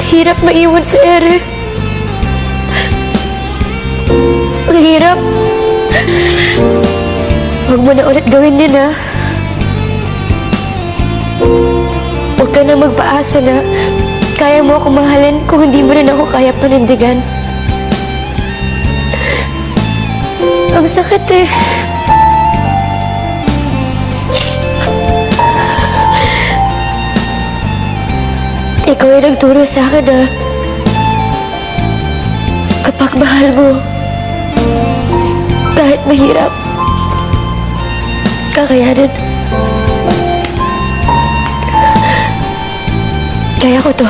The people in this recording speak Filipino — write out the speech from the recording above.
Mahirap maiwan si Eric. Mahirap. Huwag mo na ulit gawin yan, ha? Huwag ka na magpaasa na kaya mo ako mahalin kung hindi mo rin ako kaya panindigan. Ang sakit eh. Ikaw ay nagturo sa akin na kapag mahal mo, kahit mahirap, kakayanin. Kaya ko to.